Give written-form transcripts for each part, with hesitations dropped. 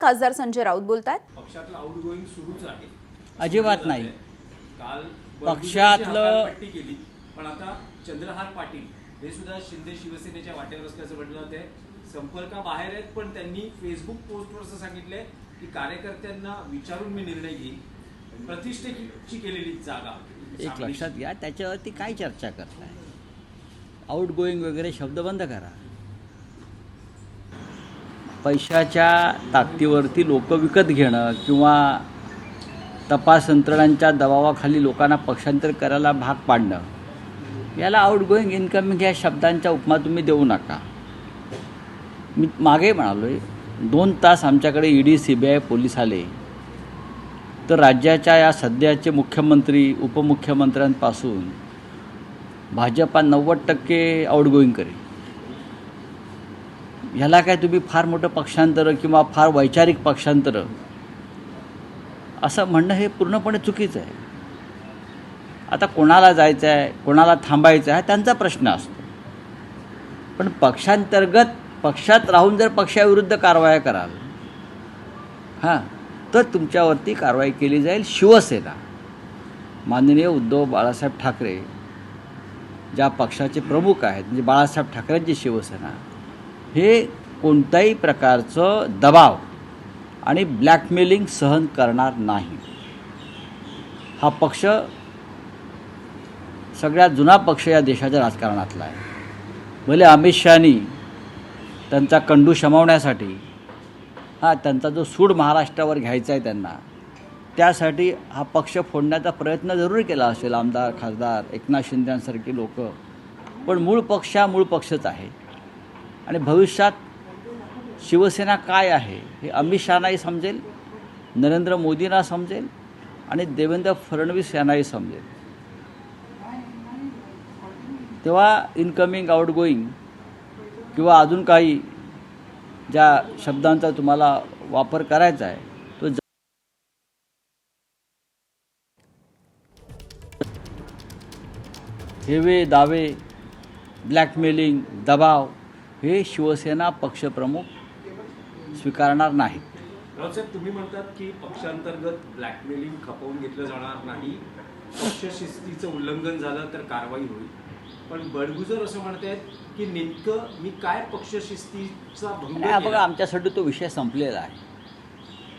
खासदार संजय राऊत बोलतात. पक्षातलं आउटगोईंग सुरूच आहे. अजिबात नाही. काल पक्षातलं पट्टी केली, पण आता चंद्रहार पाटील हे सुद्धा शिंदे शिवसेनेच्या वाटेवर असल्याचं म्हटलं जातंय. संपर्काबाहेर आहेत, पण त्यांनी फेसबुक पोस्टवर असं सांगितलंय की कार्यकर्त्यांना विचारून मी निर्णय घेईन. प्रतिष्ठेची केलेली जागा एक लक्षात घ्या, त्याच्यावरती काय चर्चा करताय? आउट गोईंग वगैरे शब्द बंद करा. पैशाच्या ताकदीवरती लोक विकत घेणं किंवा तपास यंत्रणांच्या दबावाखाली लोकांना पक्षांतर करायला भाग पाडणं, याला आउट गोईंग इनकमिंग या शब्दांच्या उपमा तुम्ही देऊ नका. मी मागे म्हणालो आहे, 2 तास आमच्याकडे ईडी CBI पोलीस आले तर राज्याच्या या सध्याचे मुख्यमंत्री उपमुख्यमंत्र्यांपासून भाजपा 90% आउटगोईंग करेल. ह्याला काय तुम्ही फार मोठं पक्षांतर किंवा फार वैचारिक पक्षांतर असं म्हणणं हे पूर्णपणे चुकीचं आहे. आता कोणाला जायचं आहे, कोणाला थांबायचं आहे, त्यांचा प्रश्न असतो. पण पक्षांतर्गत पक्षात राहून जर पक्षाविरुद्ध कारवाया कराल तर तुमच्यावरती कारवाई केली जाईल. शिवसेना माननीय उद्धव बाळासाहेब ठाकरे ज्या पक्षाचे प्रमुख आहेत, म्हणजे बाळासाहेब ठाकरेंची शिवसेना, हे कोणत्याही प्रकारचं दबाव आणि ब्लॅकमेलिंग सहन करणार नाही. हा पक्ष सगळ्यात जुना पक्ष या देशाच्या राजकारणातला आहे. भले अमित शहानी त्यांचा कंडू शमवण्यासाठी त्यांचा जो सूड महाराष्ट्रावर घ्यायचा आहे त्यांना, त्यासाठी हा पक्ष फोडण्याचा प्रयत्न जरूर केला असेल आमदार खासदार एकनाथ शिंदेसारखी लोक, पण मूळ पक्ष हा मूळ पक्षच आहे. आणि भविष्यात शिवसेना काय आहे हे अमित शहानाही समजेल, नरेंद्र मोदींना समजेल आणि देवेंद्र फडणवीस यांनाही समजेल. तेव्हा इनकमिंग आउटगोईंग किंवा अजून काही ज्या शब्दांचा तुम्हाला वापर करायचा आहे तो हेवे दावे, ब्लॅकमेलिंग, दबाव हे शिवसेना पक्षप्रमुख स्वीकारणार नाहीत. रावसाहेब, तुम्ही म्हणतात की पक्षांतर्गत ब्लॅकमेलिंग खपवून घेतलं जाणार नाही, पक्षशिस्तीचं उल्लंघन झालं तर कारवाई होईल. पण बडगुजर असं म्हणतायत की नेमकं मी काय पक्षशिस्तीचा भंग नाही, बघा, आमच्यासाठी तो विषय संपलेला आहे.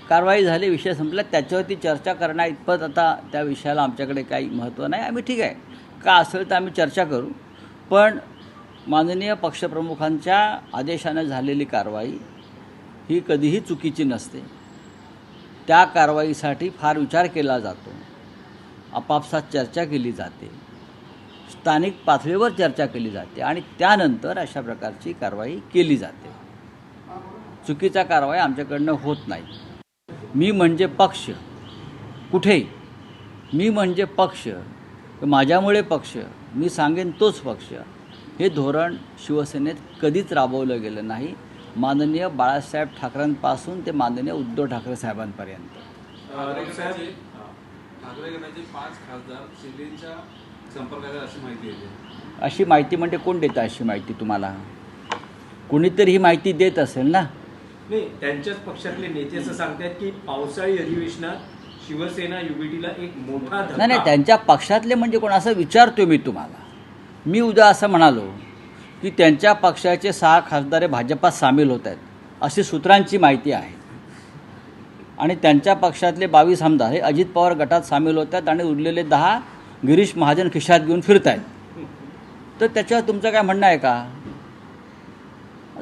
कारवाई झाली, विषय संपला, त्याच्यावरती चर्चा करण्या इतपत आता त्या विषयाला आमच्याकडे काही महत्त्व नाही. आम्ही ठीक आहे, का असेल तर आम्ही चर्चा करू, पण माननीय पक्षप्रमुखांच्या आदेशाने झालेली कारवाई ही कधीही चुकीची नसते. त्या कारवाईसाठी फार विचार केला जातो, आपापसात चर्चा केली जाते, स्थानिक पातळीवर चर्चा केली जाते आणि त्यानंतर अशा प्रकारची कारवाई केली जाते. चुकीचा कारवाई आमच्याकडनं होत नाही. मी म्हणजे पक्ष, कुठेही मी म्हणजे पक्ष, माझ्यामुळे पक्ष, मी सांगेन तोच पक्ष, हे धोरण शिवसेनेत कधीच राबवलं गेलं नाही, माननीय बाळासाहेब ठाकरेंपासून ते माननीय उद्धव ठाकरे साहेबांपर्यंत. ठाकरे गटाचे 5 खासदार शिंदेच्या संपर्कात अशी माहिती येते. अशी माहिती म्हणजे कोण देतं? अशी माहिती तुम्हाला कोणीतरी ही माहिती देत असेल ना. नाही, त्यांच्याच पक्षातले नेते असं सांगतात की पावसाळी अधिवेशनात शिवसेना युबीटीला एक मोठा धक्का. नाही, त्यांच्या पक्षातले म्हणजे कोण असं विचारतो मी तुम्हाला. मी उद्या असं म्हणालो की त्यांच्या पक्षाचे 6 खासदार भाजपात सामील होत आहेत अशी सूत्रांची माहिती आहे आणि त्यांच्या पक्षातले 22 आमदार हे अजित पवार गटात सामील होत आहेत आणि उरलेले 10 गिरीश महाजन खिशात घेऊन फिरत आहेत, तर त्याच्यावर तुमचं काय म्हणणं आहे का?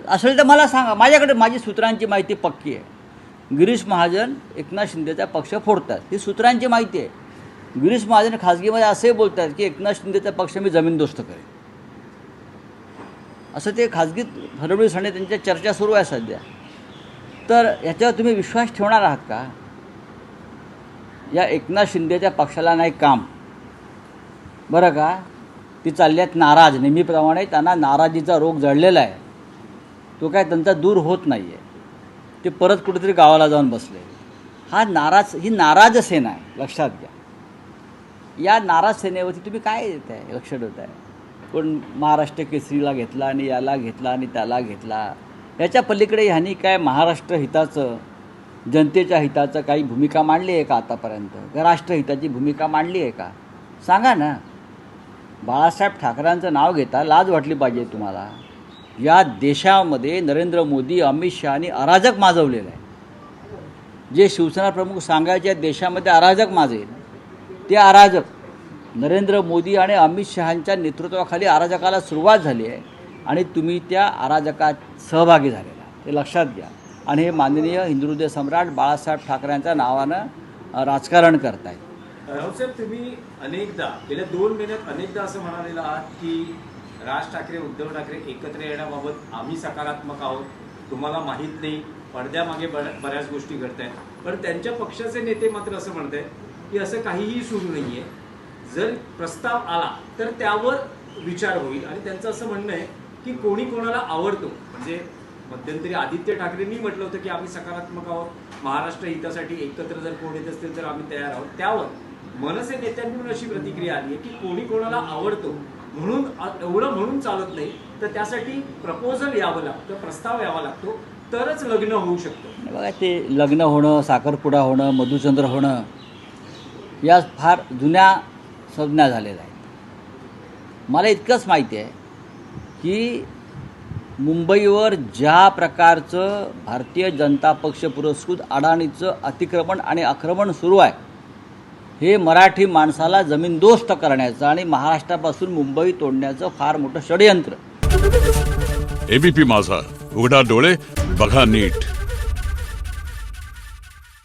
असेल तर मला सांगा. माझ्याकडे माझी सूत्रांची माहिती पक्की आहे. गिरीश महाजन एकनाथ शिंदेचा पक्ष फोडतात, ही सूत्रांची माहिती आहे. गिरीश महाजन खाजगीमध्ये असे बोलतात की एकनाथ शिंदेचा पक्ष मी जमीनदोस्त करेन, असं ते खाजगीत फडणवीस आणि त्यांच्या चर्चा सुरू आहे सध्या. तर याच्यावर तुम्ही विश्वास ठेवणार आहात का? या एकनाथ शिंदेच्या पक्षाला नाही काम, बरं का? ती चालल्यात नाराज, नेहमीप्रमाणे त्यांना नाराजीचा रोग जळलेला आहे, तो काय त्यांचा दूर होत नाही आहे. ते परत कुठेतरी गावाला जाऊन बसले. ही नाराज सेना आहे, लक्षात घ्या. या नाराज सेनेवरती तुम्ही काय देत आहे, लक्ष ठेवत आहे? कोण महाराष्ट्र केसरीला घेतला आणि याला घेतला आणि त्याला घेतला, याच्या पलीकडे ह्यांनी काय महाराष्ट्र हिताचं जनतेच्या हिताचं काही भूमिका मांडली आहे का आतापर्यंत? का राष्ट्रहिताची भूमिका मांडली आहे का? सांगा ना. बाळासाहेब ठाकरेंचं नाव घेता लाज वाटली पाहिजे तुम्हाला. या देशामध्ये नरेंद्र मोदी, अमित शहानी अराजक माजवलेलं आहे. जे शिवसेना प्रमुख सांगायचे देशामध्ये अराजक माजेल, ते अराजक नरेंद्र मोदी आणि अमित शहांच्या नेतृत्वाखाली अराजकाला सुरुवात झाली आहे आणि तुम्ही त्या अराजकात सहभागी झालेला, ते लक्षात घ्या. आणि हे माननीय हिंदुहृदय सम्राट बाळासाहेब ठाकरेंच्या नावानं राजकारण करतायत. रावसाहेब, तुम्ही अनेकदा गेल्या 2 महिन्यात अनेकदा असं म्हणालेलं आहात की राज ठाकरे, उद्धव ठाकरे एकत्र येण्याबाबत आम्ही सकारात्मक आहोत. तुम्हाला माहीत नाही, पडद्यामागे बऱ्याच गोष्टी घडत आहेत. पण त्यांच्या पक्षाचे नेते मात्र असं म्हणत आहेत की असं काहीही सुरू नाही आहे. जर प्रस्ताव आला तर त्यावर विचार होईल. आणि त्यांचं असं म्हणणं आहे की कोणी कोणाला आवडतो, म्हणजे मध्यंतरी आदित्य ठाकरेंनी म्हटलं होतं की आम्ही सकारात्मक आहोत, महाराष्ट्र हितासाठी एकत्र जर कोण येत असतील तर आम्ही तयार आहोत. त्यावर मनसे नेत्यांकडून अशी प्रतिक्रिया आली आहे की कोणी कोणाला आवडतो म्हणून एवढं म्हणून चालत नाही, तर त्यासाठी प्रपोजल यावं लागतं, प्रस्ताव यावा लागतो, तरच लग्न होऊ शकतं. बघा, ते लग्न होणं, साखरपुडा होणं, मधुचंद्र होणं या फार जुन्या संज्ञा झालेल्या आहेत. मला इतकंच माहिती आहे की मुंबईवर ज्या प्रकारचं भारतीय जनता पक्ष पुरस्कृत अडाणीचं अतिक्रमण आणि आक्रमण सुरू आहे, हे मराठी माणसाला जमीनदोस्त करण्याचं आणि महाराष्ट्रापासून मुंबई तोडण्याचं फार मोठं षडयंत्र. एबीपी माझा, उघडा डोळे बघा नीट.